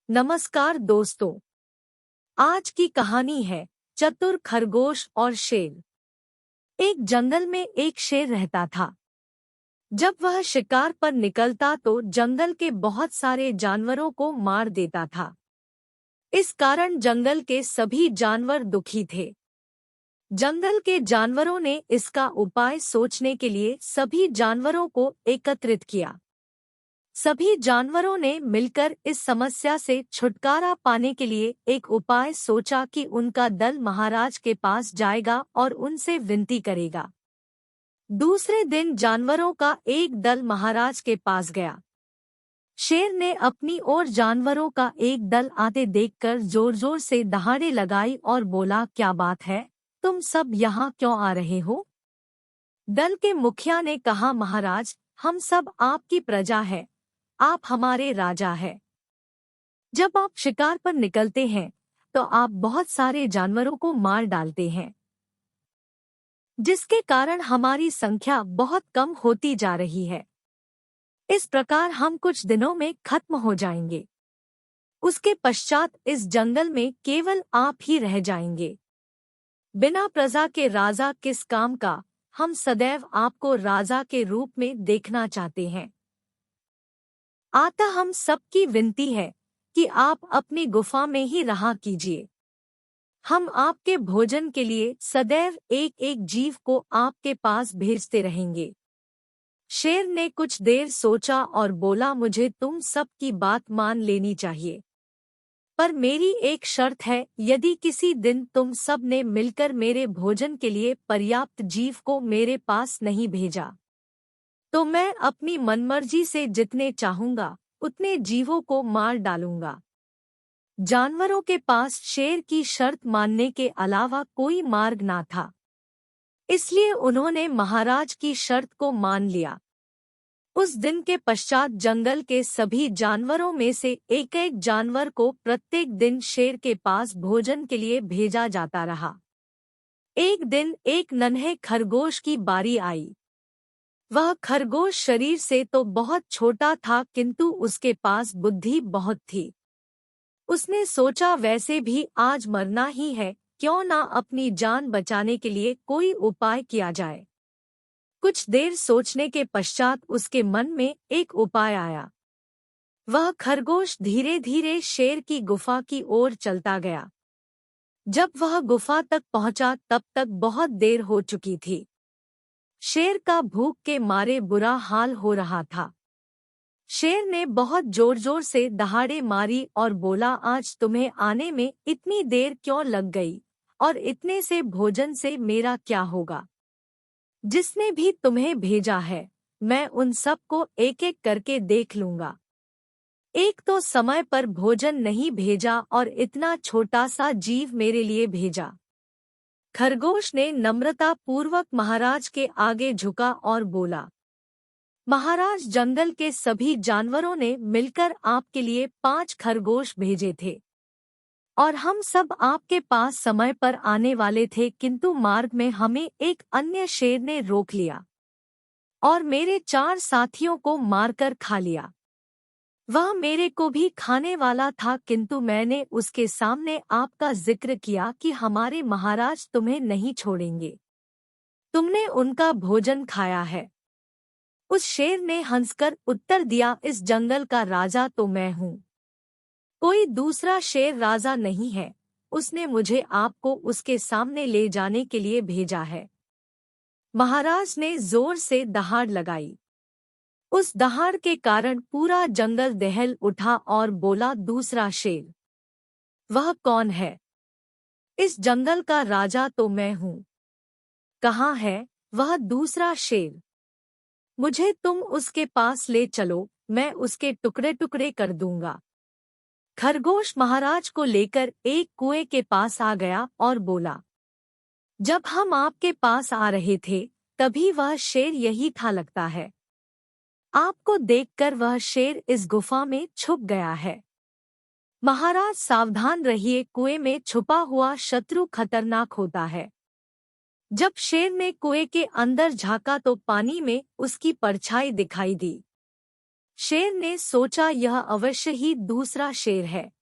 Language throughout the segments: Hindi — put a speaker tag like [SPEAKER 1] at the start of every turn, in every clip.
[SPEAKER 1] नमस्कार दोस्तों। आज की कहानी है चतुर खरगोश और शेर। एक जंगल में एक शेर रहता था। जब वह शिकार पर निकलता तो जंगल के बहुत सारे जानवरों को मार देता था। इस कारण जंगल के सभी जानवर दुखी थे। जंगल के जानवरों ने इसका उपाय सोचने के लिए सभी जानवरों को एकत्रित किया। सभी जानवरों ने मिलकर इस समस्या से छुटकारा पाने के लिए एक उपाय सोचा कि उनका दल महाराज के पास जाएगा और उनसे विनती करेगा। दूसरे दिन जानवरों का एक दल महाराज के पास गया। शेर ने अपनी ओर जानवरों का एक दल आते देखकर जोर जोर से दहाड़े लगाई और बोला, क्या बात है, तुम सब यहाँ क्यों आ रहे हो? दल के मुखिया ने कहा, महाराज, हम सब आपकी प्रजा है, आप हमारे राजा हैं। जब आप शिकार पर निकलते हैं तो आप बहुत सारे जानवरों को मार डालते हैं, जिसके कारण हमारी संख्या बहुत कम होती जा रही है। इस प्रकार हम कुछ दिनों में खत्म हो जाएंगे। उसके पश्चात इस जंगल में केवल आप ही रह जाएंगे। बिना प्रजा के राजा किस काम का? हम सदैव आपको राजा के रूप में देखना चाहते हैं। अतः हम सबकी विनती है कि आप अपनी गुफा में ही रहा कीजिए। हम आपके भोजन के लिए सदैव एक एक जीव को आपके पास भेजते रहेंगे। शेर ने कुछ देर सोचा और बोला, मुझे तुम सब की बात मान लेनी चाहिए, पर मेरी एक शर्त है। यदि किसी दिन तुम सब ने मिलकर मेरे भोजन के लिए पर्याप्त जीव को मेरे पास नहीं भेजा तो मैं अपनी मनमर्जी से जितने चाहूंगा उतने जीवों को मार डालूंगा। जानवरों के पास शेर की शर्त मानने के अलावा कोई मार्ग ना था, इसलिए उन्होंने महाराज की शर्त को मान लिया। उस दिन के पश्चात जंगल के सभी जानवरों में से एक एक जानवर को प्रत्येक दिन शेर के पास भोजन के लिए भेजा जाता रहा। एक दिन एक नन्हे खरगोश की बारी आई। वह खरगोश शरीर से तो बहुत छोटा था, किंतु उसके पास बुद्धि बहुत थी। उसने सोचा, वैसे भी आज मरना ही है, क्यों ना अपनी जान बचाने के लिए कोई उपाय किया जाए। कुछ देर सोचने के पश्चात उसके मन में एक उपाय आया। वह खरगोश धीरे धीरे शेर की गुफा की ओर चलता गया। जब वह गुफा तक पहुंचा तब तक बहुत देर हो चुकी थी। शेर का भूख के मारे बुरा हाल हो रहा था। शेर ने बहुत जोर जोर से दहाड़े मारी और बोला, आज तुम्हें आने में इतनी देर क्यों लग गई, और इतने से भोजन से मेरा क्या होगा? जिसने भी तुम्हें भेजा है मैं उन सब को एक एक करके देख लूंगा। एक तो समय पर भोजन नहीं भेजा और इतना छोटा सा जीव मेरे लिए भेजा। खरगोश ने नम्रता पूर्वक महाराज के आगे झुका और बोला, महाराज, जंगल के सभी जानवरों ने मिलकर आपके लिए 5 खरगोश भेजे थे और हम सब आपके पास समय पर आने वाले थे, किंतु मार्ग में हमें एक अन्य शेर ने रोक लिया और मेरे 4 साथियों को मारकर खा लिया। वह मेरे को भी खाने वाला था, किंतु मैंने उसके सामने आपका जिक्र किया कि हमारे महाराज तुम्हें नहीं छोड़ेंगे। तुमने उनका भोजन खाया है। उस शेर ने हंसकर उत्तर दिया, इस जंगल का राजा तो मैं हूँ, कोई दूसरा शेर राजा नहीं है। उसने मुझे आपको उसके सामने ले जाने के लिए भेजा है। महाराज ने जोर से दहाड़ लगाई। उस दहाड़ के कारण पूरा जंगल दहल उठा और बोला, दूसरा शेर? वह कौन है? इस जंगल का राजा तो मैं हूँ। कहाँ है वह दूसरा शेर? मुझे तुम उसके पास ले चलो, मैं उसके टुकड़े टुकड़े कर दूंगा। खरगोश महाराज को लेकर एक कुएं के पास आ गया और बोला, जब हम आपके पास आ रहे थे तभी वह शेर यही था लगता है। आपको देखकर वह शेर इस गुफा में छुप गया है। महाराज सावधान रहिए, कुएं में छुपा हुआ शत्रु खतरनाक होता है। जब शेर ने कुएं के अंदर झांका तो पानी में उसकी परछाई दिखाई दी। शेर ने सोचा यह अवश्य ही दूसरा शेर है।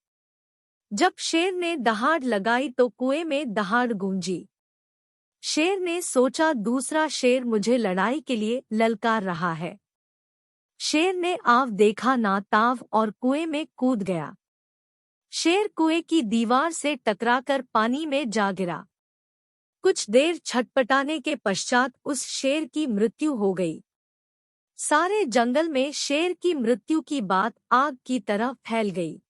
[SPEAKER 1] जब शेर ने दहाड़ लगाई तो कुएं में दहाड़ गूंजी। शेर ने सोचा दूसरा शेर मुझे लड़ाई के लिए ललकार रहा है। शेर ने आव देखा ना ताव और कुएं में कूद गया। शेर कुएं की दीवार से टकराकर पानी में जा गिरा। कुछ देर छटपटाने के पश्चात उस शेर की मृत्यु हो गई। सारे जंगल में शेर की मृत्यु की बात आग की तरह फैल गई।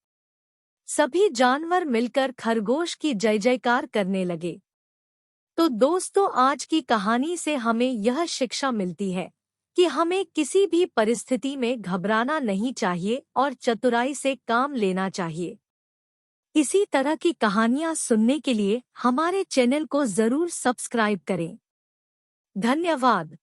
[SPEAKER 1] सभी जानवर मिलकर खरगोश की जय जयकार करने लगे। तो दोस्तों, आज की कहानी से हमें यह शिक्षा मिलती है कि हमें किसी भी परिस्थिति में घबराना नहीं चाहिए और चतुराई से काम लेना चाहिए। इसी तरह की कहानियाँ सुनने के लिए हमारे चैनल को जरूर सब्सक्राइब करें। धन्यवाद।